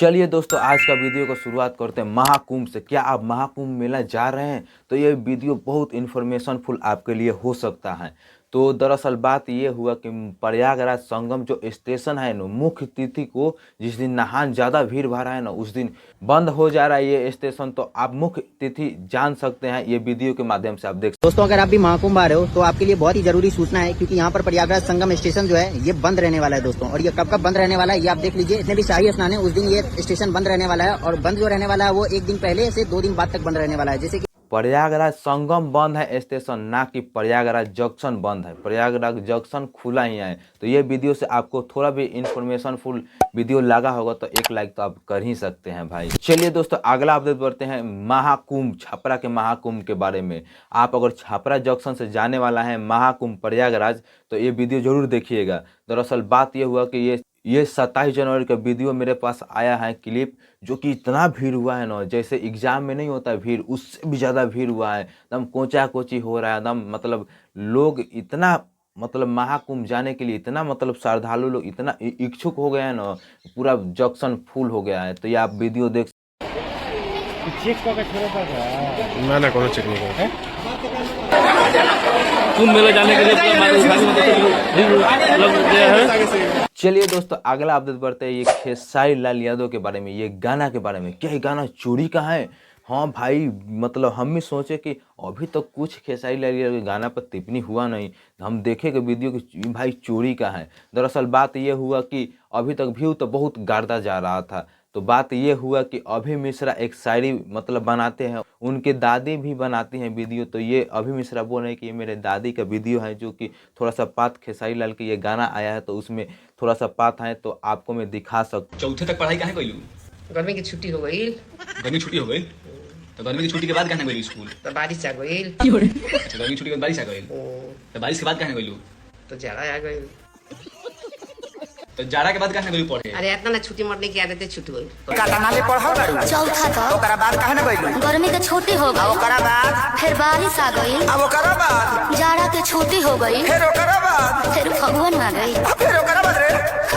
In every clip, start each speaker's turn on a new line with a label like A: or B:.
A: चलिए दोस्तों, आज का वीडियो को शुरुआत करते हैं महाकुंभ से। क्या आप महाकुंभ मेला जा रहे हैं तो ये वीडियो बहुत इन्फॉर्मेशनफुल आपके लिए हो सकता है। तो दरअसल बात ये हुआ कि प्रयागराज संगम जो स्टेशन है ना, मुख्य तिथि को जिस दिन नहान ज़्यादा भीड़ भाड़ है ना, उस दिन बंद हो जा रहा है ये स्टेशन। तो आप मुख्य तिथि जान सकते हैं, ये वीडियो के माध्यम से आप देख सकते हैं।
B: दोस्तों, अगर आप भी महाकुंभ आ रहे हो तो आपके लिए बहुत ही जरूरी सूचना है, क्योंकि यहाँ पर प्रयागराज संगम स्टेशन जो है ये बंद रहने वाला है दोस्तों। और ये कब कब बंद रहने वाला है ये आप देख लीजिए। इतने भी शाही स्नान है उस दिन ये स्टेशन बंद रहने वाला है, और बंद जो रहने वाला है वो एक दिन पहले से 2 दिन बाद तक बंद रहने वाला है। जैसे कि
A: प्रयागराज संगम बंद है स्टेशन, ना कि प्रयागराज जंक्शन बंद है। प्रयागराज जंक्शन खुला ही है। तो ये वीडियो से आपको थोड़ा भी इंफॉर्मेशन फुल वीडियो लगा होगा तो एक लाइक तो आप कर ही सकते हैं भाई। चलिए दोस्तों, अगला अपडेट बढ़ते हैं महाकुंभ, छपरा के महाकुंभ के बारे में। आप अगर छपरा जंक्शन से जाने वाला है महाकुंभ प्रयागराज तो ये वीडियो जरूर देखिएगा। दरअसल बात ये हुआ कि ये 27 जनवरी का वीडियो मेरे पास आया है क्लिप, जो कि इतना भीड़ हुआ है ना, जैसे एग्जाम में नहीं होता भीड़, उससे भी ज़्यादा भीड़ हुआ है। एकदम कोचा कोची हो रहा है एकदम। मतलब लोग इतना महाकुंभ जाने के लिए इतना श्रद्धालु लोग इतना इच्छुक हो गए हैं ना, पूरा जंक्शन फुल हो गया है। तो ये आप वीडियो देख
C: ना कोनो चेक नहीं करो
D: कुंभ मेला जाने के लिए।
A: चलिए दोस्तों, अगला अपडेट बढ़ते हैं ये खेसारी लाल यादव के बारे में, ये गाना के बारे में। क्या ये गाना चोरी का है? हाँ भाई, हम भी सोचे कि अभी तक कुछ खेसारी लाल यादव के गाना पर टिप्पणी हुआ नहीं। हम देखे कि वीडियो की भाई चोरी का है। दरअसल बात ये हुआ कि अभी तक व्यू तो बहुत गाड़ता जा रहा था। तो बात ये हुआ कि अभी मिश्रा एक शायरी बनाते हैं, उनके दादी भी बनाती हैं वीडियो। तो ये अभी मिश्रा बोल रहे हैं कि ये मेरे दादी का वीडियो है, जो कि थोड़ा सा पात खेसारी लाल के ये गाना आया है तो उसमें थोड़ा सा पात है, तो आपको मैं दिखा सकता।
E: चौथे तक पढ़ाई काहे कइलू?
F: गर्मी की छुट्टी हो गई।
E: गर्मी छुट्टी हो गई तो गर्मी की छुट्टी के बाद काहे गइलू स्कूल?
F: तो बारिश आ गई।
E: अच्छा, गर्मी की छुट्टी के बाद बारिश आ गइल। तो बारिश के बाद काहे गइलू?
F: तो जाड़ा आ गई।
E: तो जाड़ा के बाद काहे गइलू पढ़े?
F: अरे इतना ना छुट्टी मरने की आदत है, छुट्टी हुई।
G: चौथा तो ओकरा बाद काहे न गइल? गर्मी के छुट्टी हो गई, ओकरा बाद फिर बारिश आ गई, अब ओकरा बाद जाड़ा के छुट्टी हो गई, फिर ओकरा बाद फिर फगुन आ गई, फिर ओकरा बाद रे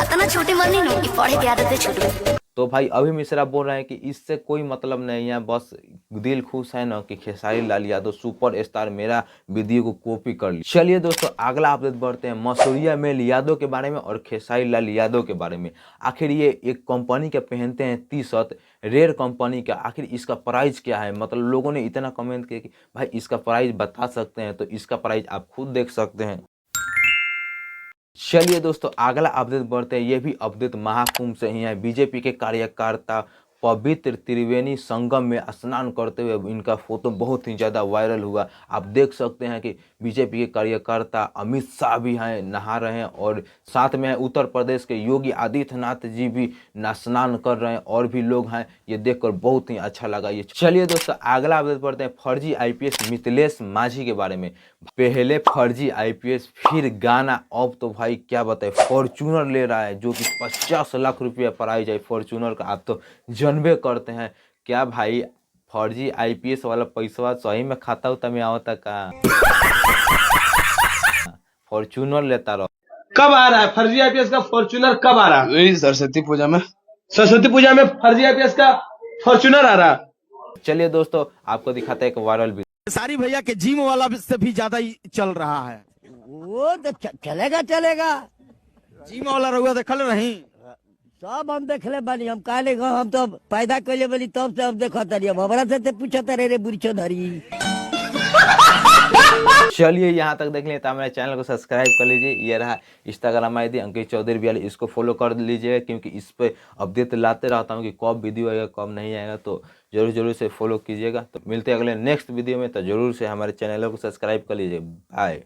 G: इतना छुट्टी मरनी नो कि पढ़े की आदत है छूट गई।
A: तो भाई अभी मिश्रा बोल रहे हैं कि इससे कोई मतलब नहीं है, बस दिल खुश है ना कि खेसारी लाल यादव सुपर स्टार मेरा वीडियो को कॉपी कर ली। चलिए दोस्तों, अगला अपडेट बढ़ते हैं मसूरिया मेल यादव के बारे में और खेसारी लाल यादव के बारे में। आखिर ये एक कंपनी के पहनते हैं टी शर्ट, रेयर कंपनी का। आखिर इसका प्राइस क्या है? लोगों ने इतना कमेंट किया कि भाई इसका प्राइस बता सकते हैं, तो इसका प्राइस आप खुद देख सकते हैं। चलिए दोस्तों, अगला अपडेट बढ़ते हैं। ये भी अपडेट महाकुंभ से ही है। बीजेपी के कार्यकर्ता पवित्र त्रिवेणी संगम में स्नान करते हुए इनका फोटो बहुत ही ज़्यादा वायरल हुआ। आप देख सकते हैं कि बीजेपी के कार्यकर्ता अमित शाह भी हैं, नहा रहे हैं, और साथ में उत्तर प्रदेश के योगी आदित्यनाथ जी भी स्नान कर रहे हैं, और भी लोग हैं। ये देखकर बहुत ही अच्छा लगा ये। चलिए दोस्तों, अगला अपडेट पढ़ते हैं फर्जी आईपीएस मिथिलेश माझी के बारे में। पहले फर्जी आईपीएस, फिर गाना, अब तो भाई क्या बताए, फॉर्चूनर ले रहा है, जो कि 50 लाख रुपया प्राइज है फॉर्चूनर का। आप तो जानबे करते हैं। क्या भाई फर्जी आईपीएस वाला पैसा सही में खाता होता में आवता का? फॉर्चूनर लेता रहो।
D: कब आ रहा है फर्जी आईपीएस का फॉर्च्यूनर? कब आ रहा है?
C: वही सरस्वती पूजा में।
D: सरस्वती पूजा में फर्जी आईपीएस का फॉर्च्यूनर आ रहा है।
A: चलिए दोस्तों, आपको दिखाते हैं एक वायरल वीडियो।
H: सारी भैया के जिम वाला से भी ज्यादा ही चल रहा है।
I: वो तो चलेगा
H: जिम वाला रहुआ देखल नहीं?
I: सब हम देखले बानी। हम काले हम तो पैदा कैले बानी तब से हम देखत रही। हमरा से पूछत रे बुढ़छो धरी।
A: चलिए, यहाँ तक देख लें तो हमारे चैनल को सब्सक्राइब कर लीजिए। ये रहा इंस्टाग्राम आईडी अंकित चौधरी 42, इसको फॉलो कर लीजिएगा, क्योंकि इस पे अपडेट लाते रहता हूँ कि कब वीडियो आएगा कब नहीं आएगा। तो जरूर से फॉलो कीजिएगा। तो मिलते हैं अगले नेक्स्ट वीडियो में। तो जरूर से हमारे चैनल को सब्सक्राइब कर लीजिए। बाय।